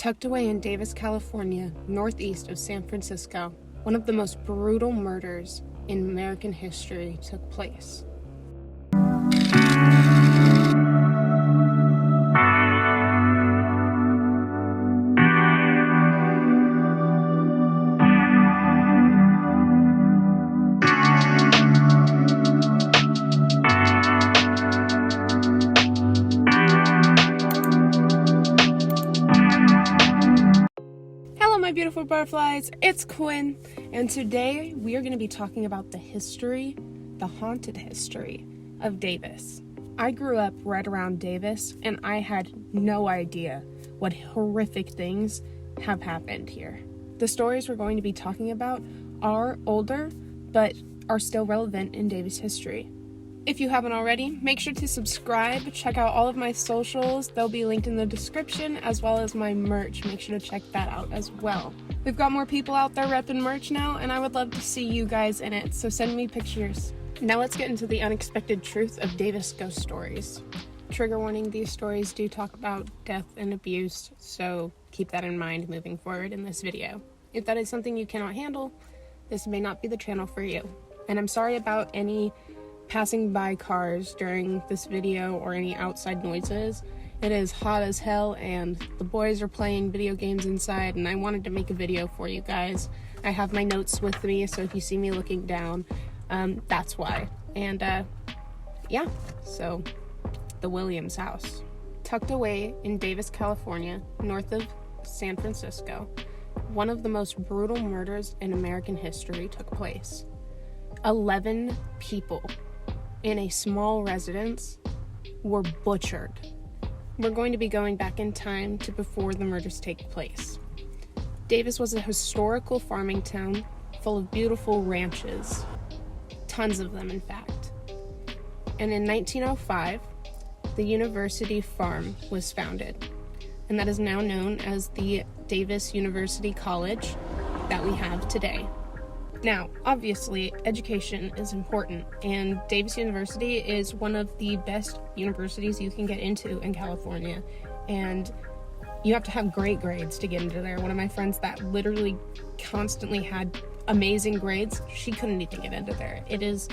Tucked away in Davis, California, northeast of San Francisco, one of the most brutal murders in American history took place. My beautiful butterflies, it's Quinn, and today we are going to be talking about the haunted history of Davis. I grew up right around Davis, and I had no idea what horrific things have happened here. The stories we're going to be talking about are older, but are still relevant in Davis history. If you haven't already, make sure to subscribe, check out all of my socials, they'll be linked in the description, as well as my merch. Make sure to check that out as well. We've got more people out there repping merch now, and I would love to see you guys in it, so send me pictures. Now let's get into the unexpected truth of Davis ghost stories. Trigger warning, these stories do talk about death and abuse, so keep that in mind moving forward in this video. If that is something you cannot handle, this may not be the channel for you. And I'm sorry about any passing by cars during this video or any outside noises. It is hot as hell and the boys are playing video games inside, and I wanted to make a video for you guys. I have my notes with me, so if you see me looking down, that's why. And yeah, so the Williams house. Tucked away in Davis, California, north of San Francisco, one of the most brutal murders in American history took place. 11 people in a small residence were butchered. We're going to be going back in time to before the murders take place. Davis was a historical farming town full of beautiful ranches, tons of them in fact. And in 1905, the University Farm was founded, and that is now known as the Davis University College that we have today. Now, obviously, education is important, and Davis University is one of the best universities you can get into in California, and you have to have great grades to get into there. One of my friends that literally constantly had amazing grades, she couldn't even get into there. It is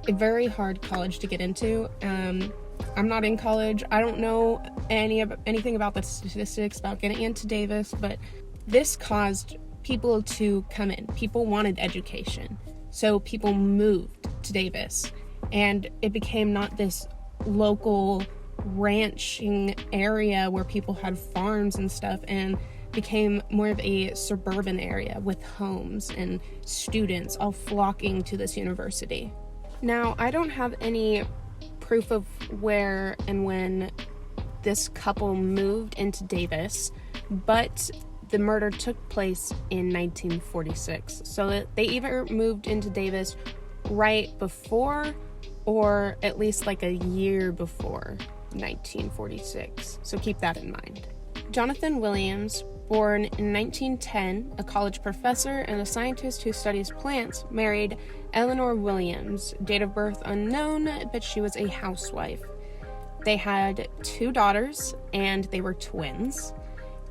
a very hard college to get into. I'm not in college. I don't know anything about the statistics about getting into Davis, but this caused people to come in. People wanted education, so people moved to Davis, and it became not this local ranching area where people had farms and stuff, and became more of a suburban area with homes and students all flocking to this university. Now, I don't have any proof of where and when this couple moved into Davis, but the murder took place in 1946, so that they either moved into Davis right before or at least like a year before 1946, so keep that in mind. Jonathan Williams, born in 1910, a college professor and a scientist who studies plants, married Eleanor Williams, date of birth unknown, but she was a housewife. They had 2 daughters, and they were twins,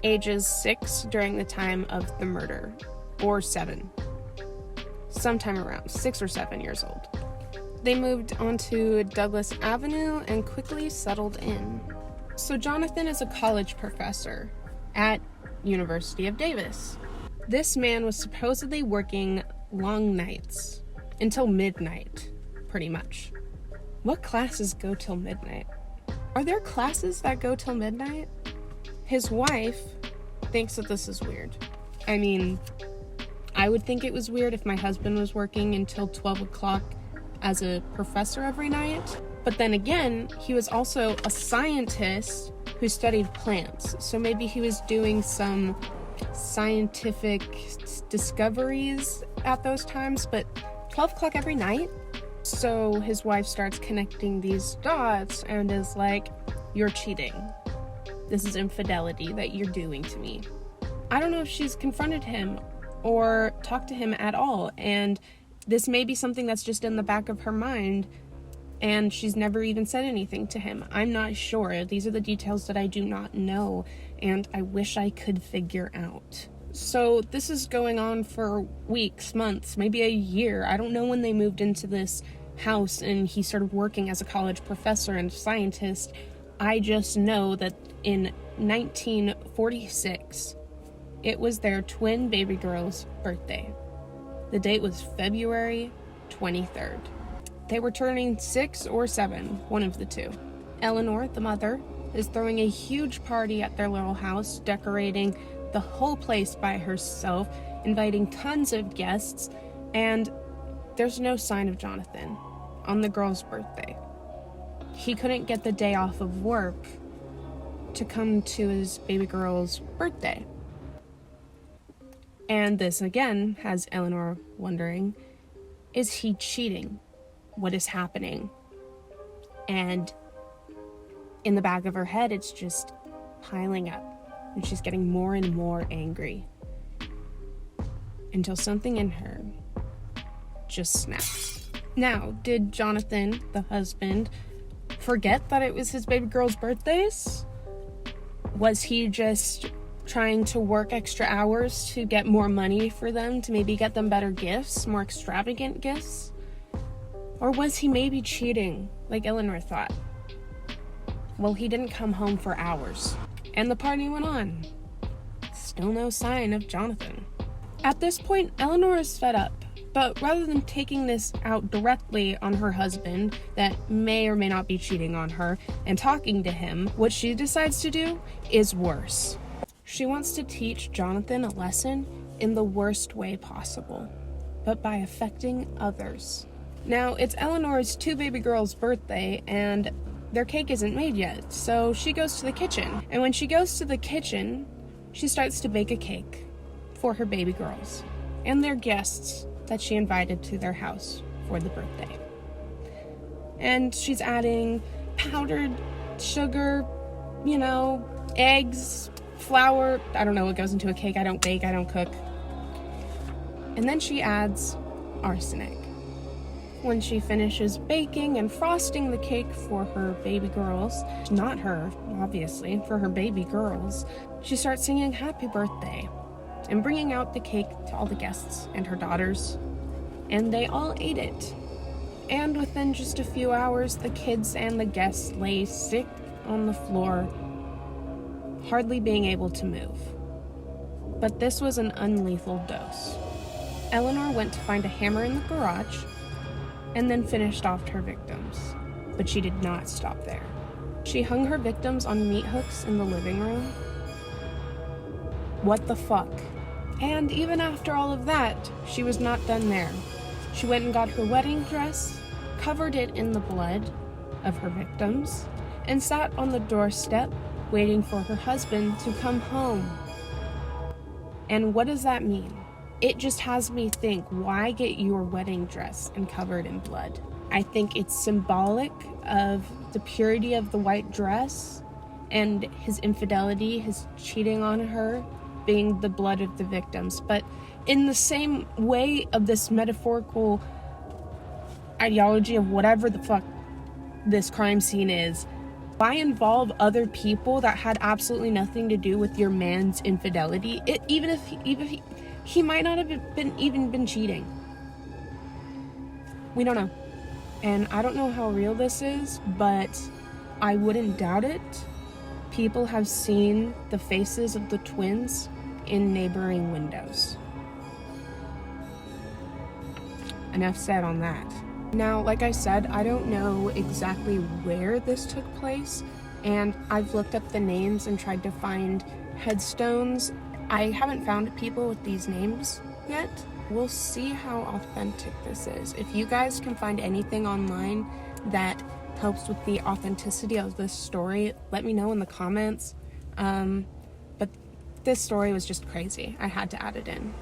ages 6 during the time of the murder, or 7, sometime around 6 or 7 years old. They moved onto Douglas Avenue and quickly settled in. So Jonathan is a college professor at University of Davis. This man was supposedly working long nights, until midnight, pretty much. What classes go till midnight? Are there classes that go till midnight? His wife thinks that this is weird. I mean, I would think it was weird if my husband was working until 12 o'clock as a professor every night. But then again, he was also a scientist who studied plants. So maybe he was doing some scientific discoveries at those times, but 12 o'clock every night? So his wife starts connecting these dots and is like, "You're cheating. This is infidelity that you're doing to me." I don't know if she's confronted him or talked to him at all, and this may be something that's just in the back of her mind, and she's never even said anything to him. I'm not sure. These are the details that I do not know, and I wish I could figure out. So this is going on for weeks, months, maybe a year. I don't know when they moved into this house and he started working as a college professor and scientist. I just know that in 1946, it was their twin baby girl's birthday. The date was February 23rd. They were turning 6 or 7, one of the two. Eleanor, the mother, is throwing a huge party at their little house, decorating the whole place by herself, inviting tons of guests, and there's no sign of Jonathan on the girl's birthday. He couldn't get the day off of work to come to his baby girl's birthday. And this again has Eleanor wondering, is he cheating? What is happening? And in the back of her head, it's just piling up, and she's getting more and more angry until something in her just snaps. Now, did Jonathan, the husband, forget that it was his baby girl's birthdays? Was he just trying to work extra hours to get more money for them, to maybe get them better gifts, more extravagant gifts? Or was he maybe cheating, like Eleanor thought? Well, he didn't come home for hours, and the party went on. Still no sign of Jonathan. At this point, Eleanor is fed up, but rather than taking this out directly on her husband that may or may not be cheating on her and talking to him, what she decides to do is worse. She wants to teach Jonathan a lesson in the worst way possible, but by affecting others. Now, it's Eleanor's two baby girls' birthday, and their cake isn't made yet, so she goes to the kitchen. And when she goes to the kitchen, she starts to bake a cake for her baby girls and their guests that she invited to their house for the birthday. And she's adding powdered sugar, eggs, flour. I don't know what goes into a cake. I don't bake, I don't cook. And then she adds arsenic. When she finishes baking and frosting the cake for her baby girls, not her, obviously, for her baby girls, she starts singing happy birthday and bringing out the cake to all the guests and her daughters, and they all ate it. And within just a few hours, the kids and the guests lay sick on the floor, hardly being able to move. But this was an unlethal dose. Eleanor went to find a hammer in the garage and then finished off her victims. But she did not stop there. She hung her victims on meat hooks in the living room. What the fuck? And even after all of that, she was not done there. She went and got her wedding dress, covered it in the blood of her victims, and sat on the doorstep waiting for her husband to come home. And what does that mean? It just has me think, why get your wedding dress and covered in blood? I think it's symbolic of the purity of the white dress and his infidelity, his cheating on her, being the blood of the victims. But in the same way of this metaphorical ideology of whatever the fuck this crime scene is, why involve other people that had absolutely nothing to do with your man's infidelity? Even if he might not have been cheating. We don't know. And I don't know how real this is, but I wouldn't doubt it. People have seen the faces of the twins in neighboring windows. Enough said on that. Now, like I said, I don't know exactly where this took place, and I've looked up the names and tried to find headstones. I haven't found people with these names yet. We'll see how authentic this is. If you guys can find anything online that helps with the authenticity of this story, let me know in the comments. But this story was just crazy. I had to add it in.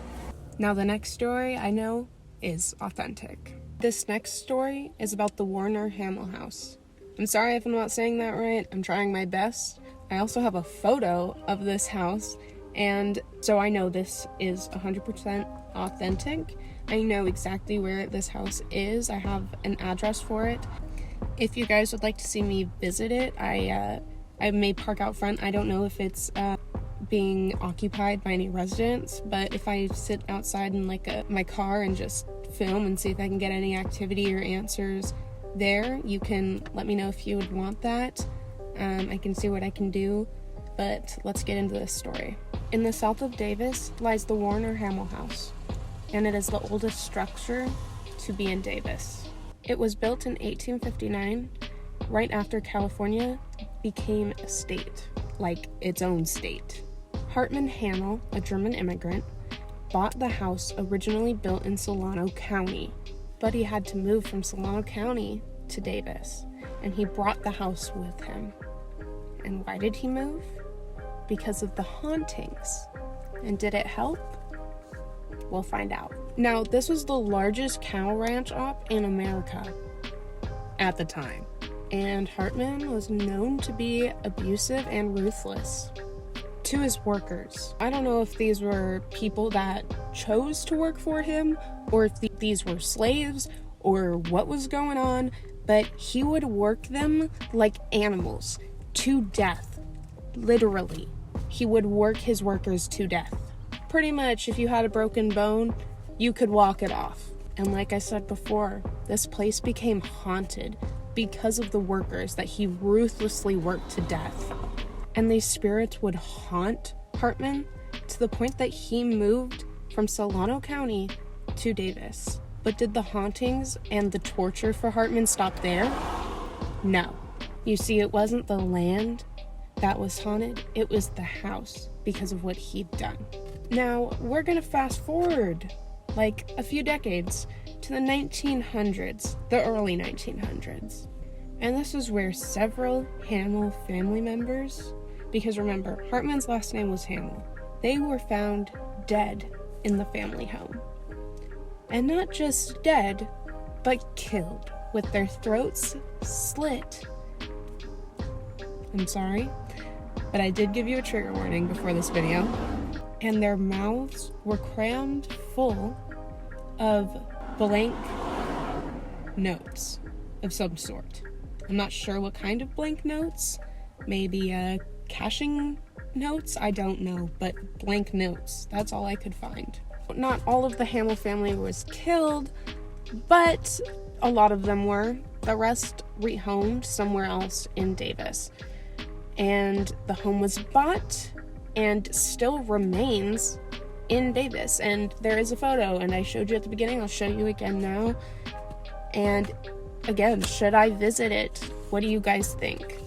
Now the next story I know is authentic. This next story is about the Warner Hamill house. I'm sorry if I'm not saying that right. I'm trying my best. I also have a photo of this house, and so I know this is 100% authentic. I know exactly where this house is. I have an address for it. If you guys would like to see me visit it, I may park out front. I don't know if it's being occupied by any residents, but if I sit outside in my car and just film and see if I can get any activity or answers there, you can let me know if you would want that. I can see what I can do, but let's get into this story. In the south of Davis lies the Warner Hamill House, and it is the oldest structure to be in Davis. It was built in 1859, right after California became a state, like its own state. Hartman Hamill, a German immigrant, bought the house originally built in Solano County, but he had to move from Solano County to Davis, and he brought the house with him. And why did he move? Because of the hauntings. And did it help? We'll find out. Now, this was the largest cow ranch op in America at the time, and Hartman was known to be abusive and ruthless to his workers. I don't know if these were people that chose to work for him, or if these were slaves, or what was going on, but he would work them like animals to death. Literally. He would work his workers to death. Pretty much, if you had a broken bone, you could walk it off. And like I said before, this place became haunted because of the workers that he ruthlessly worked to death. And these spirits would haunt Hartman to the point that he moved from Solano County to Davis. But did the hauntings and the torture for Hartman stop there? No. You see, it wasn't the land that was haunted, it was the house because of what he'd done. Now, we're gonna fast forward like a few decades to the 1900s, the early 1900s. And this is where several Hamill family members, because remember, Hartman's last name was Hamill, they were found dead in the family home. And not just dead, but killed, with their throats slit. I'm sorry, but I did give you a trigger warning before this video. And their mouths were crammed full of blank notes of some sort. I'm not sure what kind of blank notes. Maybe caching notes? I don't know, but blank notes. That's all I could find. Not all of the Hamill family was killed, but a lot of them were. The rest rehomed somewhere else in Davis. And the home was bought and still remains in Davis. And there is a photo, and I showed you at the beginning. I'll show you again now. And again, should I visit it? What do you guys think?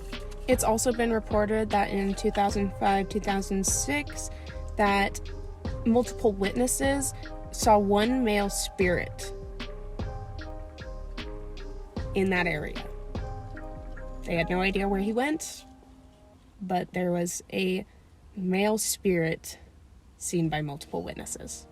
It's also been reported that in 2005, 2006, that multiple witnesses saw one male spirit in that area. They had no idea where he went, but there was a male spirit seen by multiple witnesses.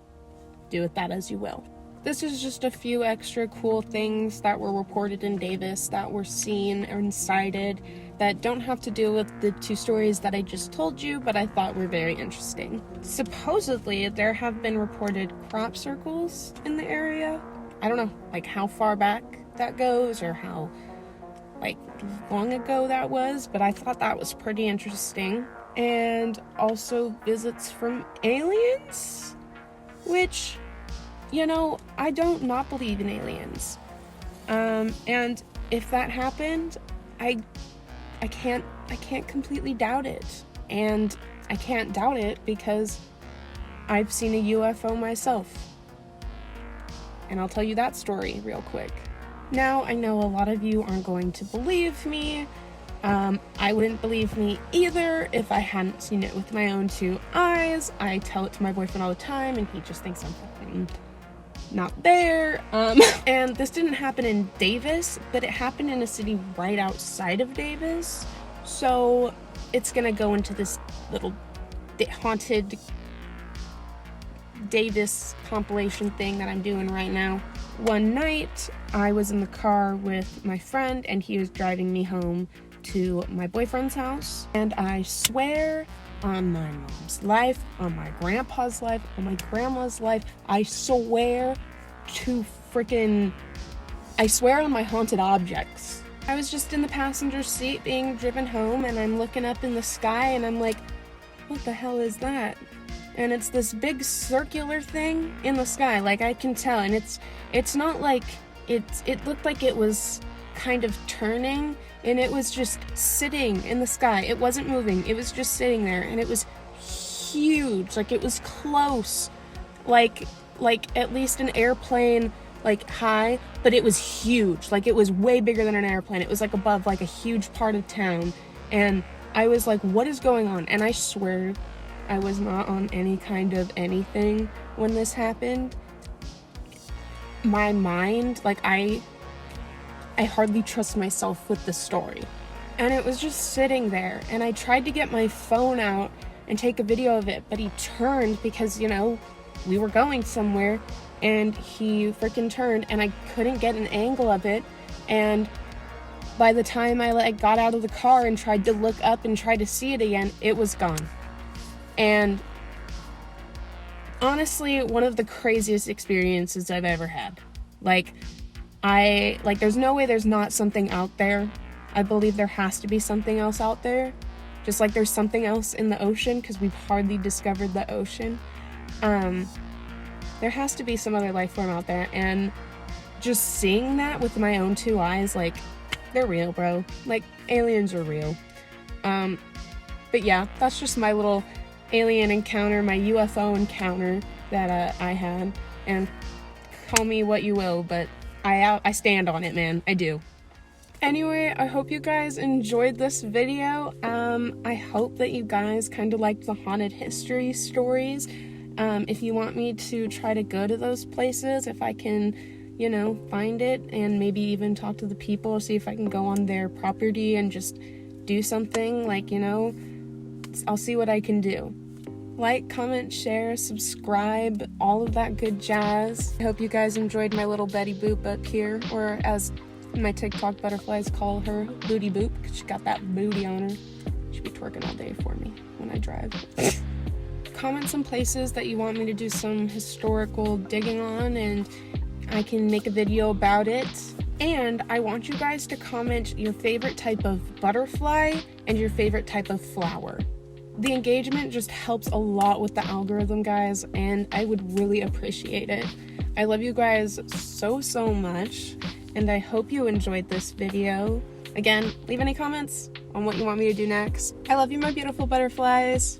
Do with that as you will. This is just a few extra cool things that were reported in Davis that were seen and cited that don't have to do with the two stories that I just told you, but I thought were very interesting. Supposedly, there have been reported crop circles in the area. I don't know, like how far back that goes or how long ago that was, but I thought that was pretty interesting. And also visits from aliens, which, I don't not believe in aliens. And if that happened, I can't completely doubt it. And I can't doubt it because I've seen a UFO myself. And I'll tell you that story real quick. Now, I know a lot of you aren't going to believe me. I wouldn't believe me either if I hadn't seen it with my own two eyes. I tell it to my boyfriend all the time, and he just thinks I'm fucking not there. And this didn't happen in Davis, but it happened in a city right outside of Davis. So it's gonna go into this little haunted Davis compilation thing that I'm doing right now. One night, I was in the car with my friend, and he was driving me home to my boyfriend's house, and I swear on my mom's life, on my grandpa's life, on my grandma's life, I swear on my haunted objects. I was just in the passenger seat being driven home, and I'm looking up in the sky, and I'm like, what the hell is that? And it's this big circular thing in the sky, like I can tell, and it's not like it looked like it was kind of turning, and it was just sitting in the sky. It wasn't moving, it was just sitting there, and it was huge, like it was close, like at least an airplane like high, but it was huge, like it was way bigger than an airplane. It was like above like a huge part of town, and I was like, what is going on? And I swear I was not on any kind of anything when this happened. My mind, like I hardly trust myself with the story. And it was just sitting there, and I tried to get my phone out and take a video of it, but he turned because, you know, we were going somewhere, and he freaking turned, and I couldn't get an angle of it. And by the time I like got out of the car and tried to look up and try to see it again, it was gone. And honestly, one of the craziest experiences I've ever had. Like there's no way there's not something out there. I believe there has to be something else out there. Just like there's something else in the ocean, because we've hardly discovered the ocean. There has to be some other life form out there, and just seeing that with my own two eyes, like, they're real, bro. Like, aliens are real. But yeah, that's just my little alien encounter, my UFO encounter that I had. And call me what you will, but I stand on it, man. I do. Anyway, I hope you guys enjoyed this video. I hope that you guys kind of liked the haunted history stories. If you want me to try to go to those places, if I can, you know, find it and maybe even talk to the people, see if I can go on their property and just do something, like, you know, I'll see what I can do. Like, comment, share, subscribe, all of that good jazz. I hope you guys enjoyed my little Betty Boop up here, or as my TikTok butterflies call her, Booty Boop, because she got that booty on her. She'll be twerking all day for me when I drive. Comment some places that you want me to do some historical digging on, and I can make a video about it. And I want you guys to comment your favorite type of butterfly and your favorite type of flower. The engagement just helps a lot with the algorithm, guys, and I would really appreciate it. I love you guys so much, and I hope you enjoyed this video. Again, leave any comments on what you want me to do next. I love you, my beautiful butterflies.